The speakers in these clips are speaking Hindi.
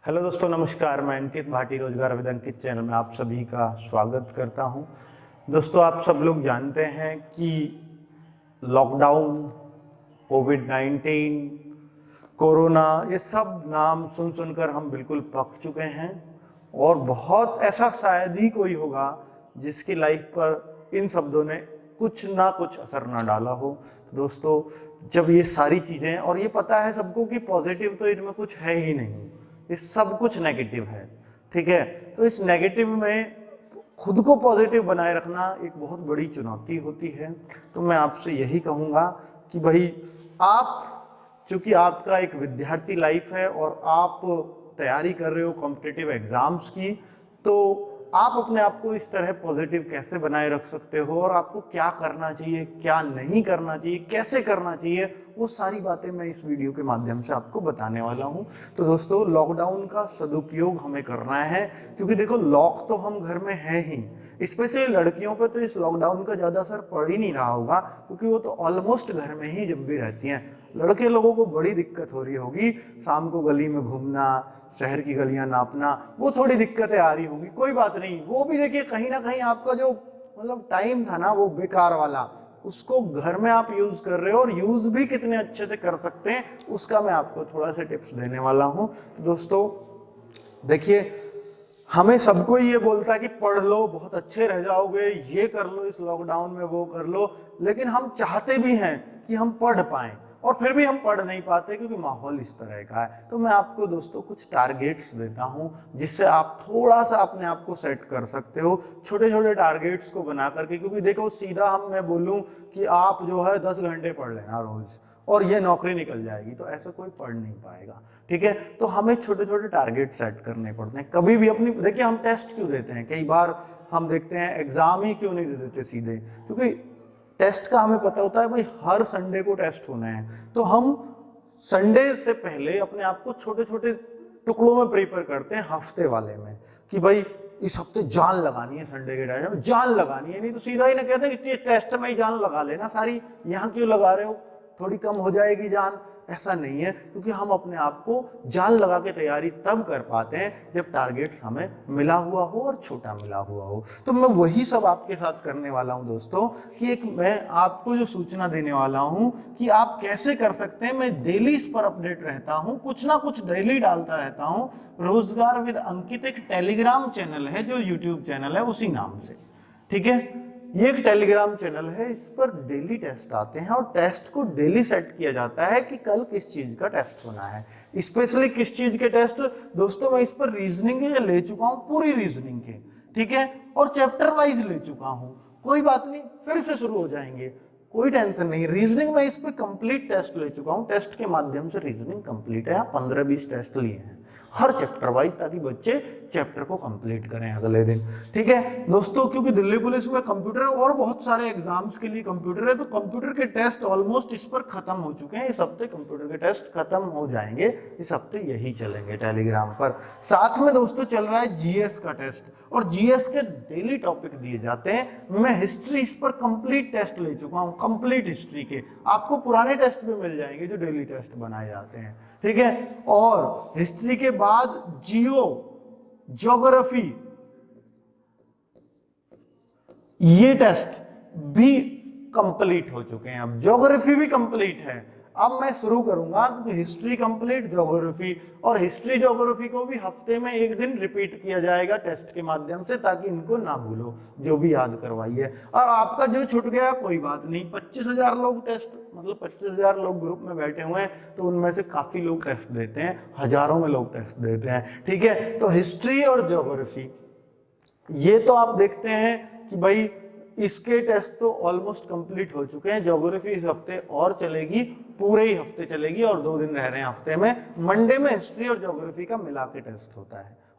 हेलो दोस्तों, नमस्कार। मैं अंकित भाटी रोजगार विद अंकित चैनल में आप सभी का स्वागत करता हूं। दोस्तों, आप सब लोग जानते हैं कि लॉकडाउन, कोविड-19, कोरोना, ये सब नाम सुन सुनकर हम बिल्कुल पक चुके हैं और बहुत ऐसा शायद ही कोई होगा जिसकी लाइफ पर इन शब्दों ने कुछ ना कुछ असर ना डाला हो। दोस्तों, जब ये सारी चीज़ें, और ये पता है सबको कि पॉजिटिव तो इनमें कुछ है ही नहीं, ये सब कुछ नेगेटिव है, ठीक है। तो इस नेगेटिव में खुद को पॉजिटिव बनाए रखना एक बहुत बड़ी चुनौती होती है। तो मैं आपसे यही कहूँगा कि भाई, आप, चूंकि आपका एक विद्यार्थी लाइफ है और आप तैयारी कर रहे हो कॉम्पिटिटिव एग्जाम्स की, तो आप अपने आप को इस तरह पॉजिटिव कैसे बनाए रख सकते हो और आपको क्या करना चाहिए, क्या नहीं करना चाहिए, कैसे करना चाहिए, वो सारी बातें मैं इस वीडियो के माध्यम से आपको बताने वाला हूं। तो दोस्तों, लॉकडाउन का सदुपयोग हमें करना है, क्योंकि देखो, लॉक तो हम घर में है ही। स्पेशली लड़कियों पे तो इस लॉकडाउन का ज़्यादा असर पड़ ही नहीं रहा होगा, क्योंकि वो तो ऑलमोस्ट घर में ही जब भी रहती हैं। लड़के लोगों को बड़ी दिक्कत हो रही होगी, शाम को गली में घूमना, शहर की गलियां नापना, वो थोड़ी दिक्कतें आ रही होंगी। कोई बात नहीं, वो भी देखिए कहीं ना कहीं आपका जो टाइम था ना, वो बेकार वाला, उसको घर में आप यूज कर रहे हो, और यूज भी कितने अच्छे से कर सकते हैं उसका मैं आपको थोड़ा सा टिप्स देने वाला हूं। तो दोस्तों देखिए, हमें सबको ये बोलता है कि पढ़ लो, बहुत अच्छे रह जाओगे, ये कर लो इस लॉकडाउन में, वो कर लो, लेकिन हम चाहते भी हैं कि हम पढ़ पाएं, और फिर भी हम पढ़ नहीं पाते क्योंकि माहौल इस तरह का है। तो मैं आपको दोस्तों कुछ टारगेट्स देता हूं, जिससे आप थोड़ा सा अपने आप को सेट कर सकते हो, छोटे छोटे टारगेट्स को बना करके। क्योंकि देखो, सीधा मैं बोलूं कि आप जो है 10 घंटे पढ़ लेना रोज और ये नौकरी निकल जाएगी, तो ऐसा कोई पढ़ नहीं पाएगा, ठीक है। तो हमें छोटे छोटे टारगेट सेट करने पड़ते हैं। कभी भी अपनी, देखिए, हम टेस्ट क्यों देते हैं, कई बार हम देखते हैं एग्जाम ही क्यों नहीं दे देते सीधे, क्योंकि टेस्ट का हमें पता होता है भाई हर संडे को टेस्ट होना है। तो हम संडे से पहले अपने आप को छोटे छोटे टुकड़ों में प्रिपेयर करते हैं हफ्ते वाले में, कि भाई इस हफ्ते जान लगानी है, संडे के टाइम में जान लगानी है। नहीं तो सीधा ही ना कहते हैं कि टेस्ट में ही जान लगा लेना सारी, यहाँ क्यों लगा रहे हो, थोड़ी कम हो जाएगी जान। ऐसा नहीं है, क्योंकि हम अपने आप को जान लगा के तैयारी तब कर पाते हैं जब टारगेट्स हमें मिला हुआ हो और छोटा मिला हुआ हो। तो मैं वही सब आपके साथ करने वाला हूं दोस्तों, कि एक मैं आपको जो सूचना देने वाला हूं कि आप कैसे कर सकते हैं। मैं डेली इस पर अपडेट रहता हूं, कुछ ना कुछ डेली डालता रहता हूं। रोजगार विद अंकित एक टेलीग्राम चैनल है, जो यूट्यूब चैनल है उसी नाम से, ठीक है। ये एक टेलीग्राम चैनल है, इस पर डेली टेस्ट आते हैं और टेस्ट को डेली सेट किया जाता है कि कल किस चीज का टेस्ट होना है। स्पेशली किस चीज के टेस्ट दोस्तों, मैं इस पर रीजनिंग के ले चुका हूं, पूरी रीजनिंग के, ठीक है, और चैप्टर वाइज ले चुका हूं। कोई बात नहीं, फिर से शुरू हो जाएंगे, कोई टेंशन नहीं। रीजनिंग में इस पे कंप्लीट टेस्ट ले चुका हूं, टेस्ट के माध्यम से रीजनिंग कंप्लीट है। 15-20 टेस्ट लिए हैं हर चैप्टर वाइज, ताकि बच्चे चैप्टर को कंप्लीट करें अगले दिन, ठीक है दोस्तों। क्योंकि दिल्ली पुलिस में कंप्यूटर और बहुत सारे एग्जाम्स के लिए कंप्यूटर है, तो कंप्यूटर के टेस्ट ऑलमोस्ट इस पर खत्म हो चुके हैं। इस हफ्ते कंप्यूटर के टेस्ट खत्म हो जाएंगे, इस हफ्ते यही चलेंगे टेलीग्राम पर। साथ में दोस्तों चल रहा है जीएस का टेस्ट, और जीएस के डेली टॉपिक दिए जाते हैं। मैं हिस्ट्री इस पर कंप्लीट टेस्ट ले चुका हूं, कंप्लीट हिस्ट्री के। आपको पुराने टेस्ट भी मिल जाएंगे जो डेली टेस्ट बनाए जाते हैं, ठीक है। और हिस्ट्री के बाद जियो, ज्योग्राफी, ये टेस्ट भी कंप्लीट हो चुके हैं। अब ज्योग्राफी भी कंप्लीट है। अब मैं शुरू करूंगा, क्योंकि हिस्ट्री कंप्लीट, ज्योग्राफी, और हिस्ट्री ज्योग्राफी को भी हफ्ते में एक दिन रिपीट किया जाएगा टेस्ट के माध्यम से, ताकि इनको ना भूलो, जो भी याद करवाई है। और आपका जो छूट गया कोई बात नहीं, 25,000 लोग टेस्ट, 25,000 लोग ग्रुप में बैठे हुए हैं, तो उनमें से काफी लोग टेस्ट देते हैं, हजारों में लोग टेस्ट देते हैं, ठीक है। तो हिस्ट्री और ज्योग्राफी, ये तो आप देखते हैं कि भाई इसके टेस्ट तो ऑलमोस्ट कंप्लीट हो चुके हैं। ज्योग्राफी इस हफ्ते और चलेगी, पूरे ही हफ्ते चलेगी, और 2 दिन रह रहे हैं हफ्ते में। मंडे में हिस्ट्री और ज्योग्राफी का मिला के टेस्ट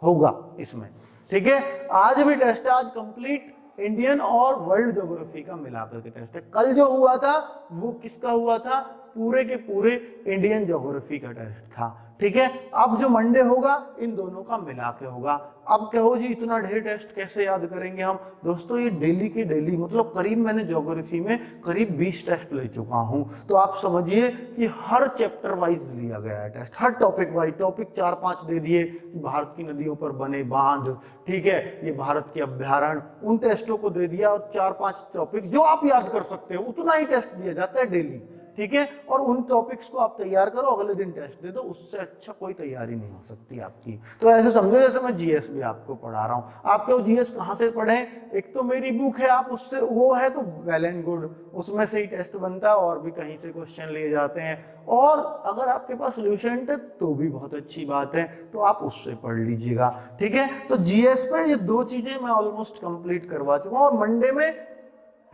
होगा इसमें, ठीक है। आज भी टेस्ट है, आज कंप्लीट इंडियन और वर्ल्ड ज्योग्राफी का मिलाकर के टेस्ट है। कल जो हुआ था वो किसका हुआ था, पूरे के पूरे इंडियन ज्योग्राफी का टेस्ट था। ठीक है, अब जो मंडे होगा इन दोनों का मिला के होगा। अब कहो जी इतना ढेर टेस्ट कैसे याद करेंगे हम? दोस्तों ये डेली की डेली, मतलब करीब मैंने ज्योग्राफी में करीब 20 टेस्ट ले चुका हूं, तो आप समझिए कि हर चैप्टर वाइज लिया गया है टेस्ट, हर टॉपिक वाइज। टॉपिक 4-5 दे दिए कि भारत की नदियों पर बने बांध, ठीक है, ये भारत के अभ्यारण्य, उन टेस्टों को दे दिया, और 4-5 टॉपिक जो आप याद कर सकते हो उतना ही टेस्ट दिया जाता है डेली। ठीक है, और उन टॉपिक्स को आप तैयार करो, अगले दिन टेस्ट दे दो, उससे अच्छा कोई तैयारी नहीं हो सकती आपकी। तो ऐसे समझो जैसे मैं जीएस भी आपको पढ़ा रहा हूँ। आपके वो जीएस कहाँ से पढ़े? एक तो मेरी बुक है, आप उससे, वो है तो वेल एंड गुड, उसमें से ही टेस्ट बनता है, और भी कहीं से क्वेश्चन लिए जाते हैं, और अगर आपके पास सॉल्यूशन है तो भी बहुत अच्छी बात है, तो आप उससे पढ़ लीजिएगा। ठीक है, तो जीएस पे ये 2 चीजें मैं ऑलमोस्ट कंप्लीट करवा चुका हूँ, और मंडे में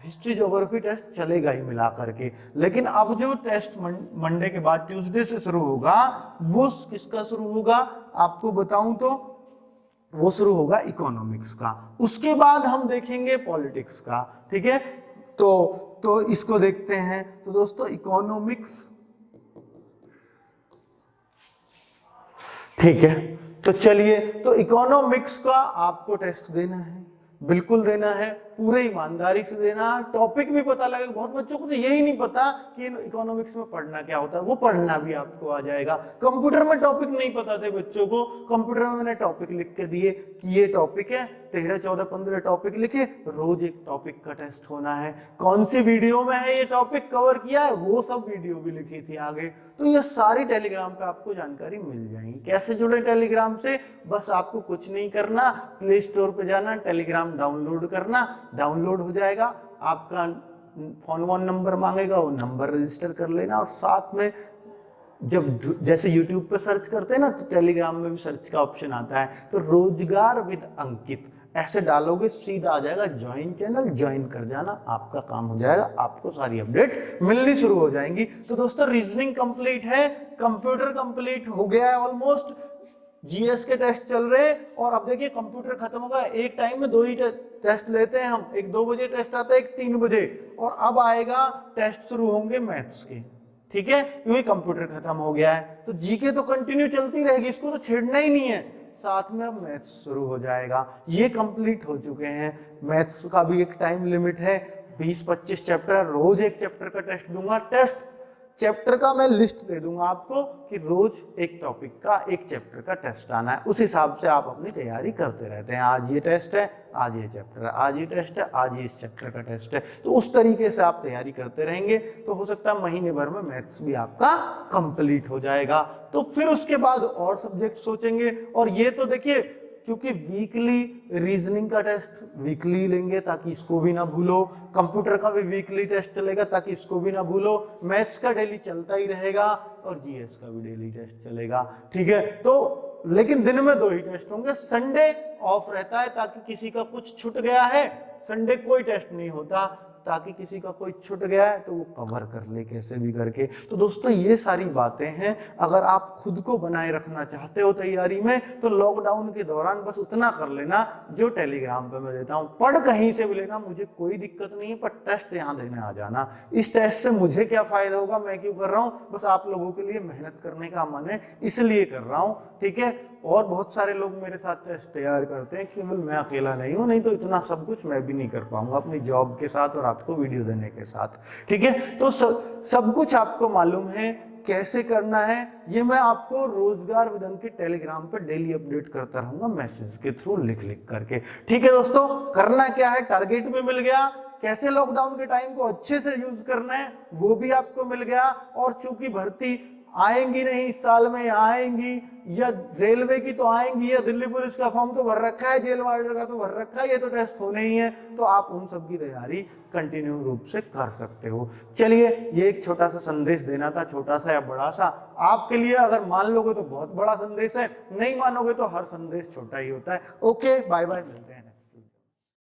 हिस्ट्री ज्योग्राफी टेस्ट चलेगा ही मिला करके। लेकिन अब जो टेस्ट मंडे के बाद ट्यूसडे से शुरू होगा, वो किसका शुरू होगा आपको बताऊं तो वो शुरू होगा इकोनॉमिक्स का। उसके बाद हम देखेंगे पॉलिटिक्स का। ठीक है, तो इसको देखते हैं। तो दोस्तों इकोनॉमिक्स, ठीक है, तो चलिए, तो इकोनॉमिक्स का आपको टेस्ट देना है, बिल्कुल देना है, पूरे ईमानदारी से देना। टॉपिक भी पता लगेगा। बहुत बच्चों को तो यही नहीं पता कि इकोनॉमिक्स में पढ़ना क्या होता है, वो पढ़ना भी आपको आ जाएगा। कंप्यूटर में टॉपिक नहीं पता थे बच्चों को, कंप्यूटर में मैंने टॉपिक लिख के दिए कि ये टॉपिक है, 13, 14, 15 टॉपिक लिखे, रोज एक टॉपिक का टेस्ट होना है। कौन सी वीडियो में है ये टॉपिक कवर किया है, वो सब वीडियो भी लिखी थी आगे। तो ये सारी टेलीग्राम पे आपको जानकारी मिल जाएगी। कैसे जुड़े टेलीग्राम से? बस आपको कुछ नहीं करना, प्ले स्टोर पे जाना, टेलीग्राम डाउनलोड करना, डाउनलोड हो जाएगा, आपका फोन नंबर मांगेगा, वो नंबर रजिस्टर कर लेना, और साथ में जब जैसे YouTube पे सर्च करते हैं ना, तो टेलीग्राम में भी सर्च का ऑप्शन आता है, तो रोजगार विद अंकित ऐसे डालोगे, सीधा आ जाएगा ज्वाइन चैनल, ज्वाइन कर जाना, आपका काम हो जाएगा, आपको सारी अपडेट मिलनी शुरू हो जाएंगी। तो दोस्तों रीजनिंग कंप्लीट है, कंप्यूटर कंप्लीट हो गया है ऑलमोस्ट, जीएस के टेस्ट चल रहे हैं, और अब देखिए कंप्यूटर खत्म होगा। एक टाइम में 2 ही टेस्ट लेते हैं हम, एक 2 बजे टेस्ट आता है, एक 3 बजे, और अब आएगा टेस्ट शुरू होंगे मैथ्स के। ठीक है, क्योंकि कंप्यूटर खत्म हो गया है, तो जीके तो कंटिन्यू चलती रहेगी, इसको तो छेड़ना ही नहीं है। साथ में अब मैथ्स शुरू हो जाएगा, ये कंप्लीट हो चुके हैं। मैथ्स का भी एक टाइम लिमिट है, 20-25 चैप्टर, रोज एक चैप्टर का टेस्ट दूंगा। टेस्ट चैप्टर का मैं लिस्ट दे दूंगा आपको कि रोज एक टॉपिक का, एक चैप्टर का टेस्ट आना है, उस हिसाब से आप अपनी तैयारी करते रहते हैं। आज ये टेस्ट है, आज ये चैप्टर है, आज ये टेस्ट है, आज ये इस चैप्टर का टेस्ट है, तो उस तरीके से आप तैयारी करते रहेंगे, तो हो सकता है महीने भर में मैथ्स भी आपका कंप्लीट हो जाएगा। तो फिर उसके बाद और सब्जेक्ट सोचेंगे, और ये तो देखिए क्योंकि वीकली रीजनिंग का टेस्ट वीकली लेंगे ताकि इसको भी ना भूलो, कंप्यूटर का भी वीकली टेस्ट चलेगा ताकि इसको भी ना भूलो, मैथ्स का डेली चलता ही रहेगा, और जीएस का भी डेली टेस्ट चलेगा। ठीक है, तो लेकिन दिन में 2 ही टेस्ट होंगे, संडे ऑफ रहता है ताकि किसी का कुछ छूट गया है, संडे कोई टेस्ट नहीं होता, ताकि किसी का कोई छूट गया है तो वो कवर कर ले कैसे भी करके। तो दोस्तों ये सारी बातें हैं, अगर आप खुद को बनाए रखना चाहते हो तैयारी में, तो लॉकडाउन के दौरान बस उतना कर लेना जो टेलीग्राम पे मैं देता हूँ। पढ़ कहीं से भी लेना, मुझे कोई दिक्कत नहीं है, पर टेस्ट यहाँ देने आ जाना। इस टेस्ट से मुझे क्या फायदा होगा, मैं क्यों कर रहा हूँ, बस आप लोगों के लिए मेहनत करने का मन है, इसलिए कर रहा हूँ। ठीक है, और बहुत सारे लोग मेरे साथ टेस्ट तैयार करते हैं, केवल मैं अकेला नहीं हूँ, नहीं तो इतना सब कुछ मैं भी नहीं कर पाऊंगा अपनी जॉब के साथ और आपको वीडियो देने के साथ। ठीक है, तो सब कुछ आपको मालूम है कैसे करना है, ये मैं आपको रोजगार विद अंकित टेलीग्राम पर डेली अपडेट करता रहूंगा मैसेज के थ्रू लिख करके। ठीक है दोस्तों, करना क्या है, टारगेट भी मिल गया, कैसे लॉकडाउन के टाइम को अच्छे से यूज करना है वो भी आपको मिल गया, और चूंकि भर्ती आएंगी नहीं इस साल में, या आएंगी, या रेलवे की तो आएंगी, या दिल्ली पुलिस का फॉर्म तो भर रखा है, जेल वार्डर का तो भर रखा है, ये तो टेस्ट होने ही है, तो आप उन सब की तैयारी कंटिन्यू रूप से कर सकते हो। चलिए, ये एक छोटा सा संदेश देना था, छोटा सा या बड़ा सा आपके लिए। अगर मान लोगे तो बहुत बड़ा संदेश है, नहीं मानोगे तो हर संदेश छोटा ही होता है। ओके, बाय बाय, मिलते हैं।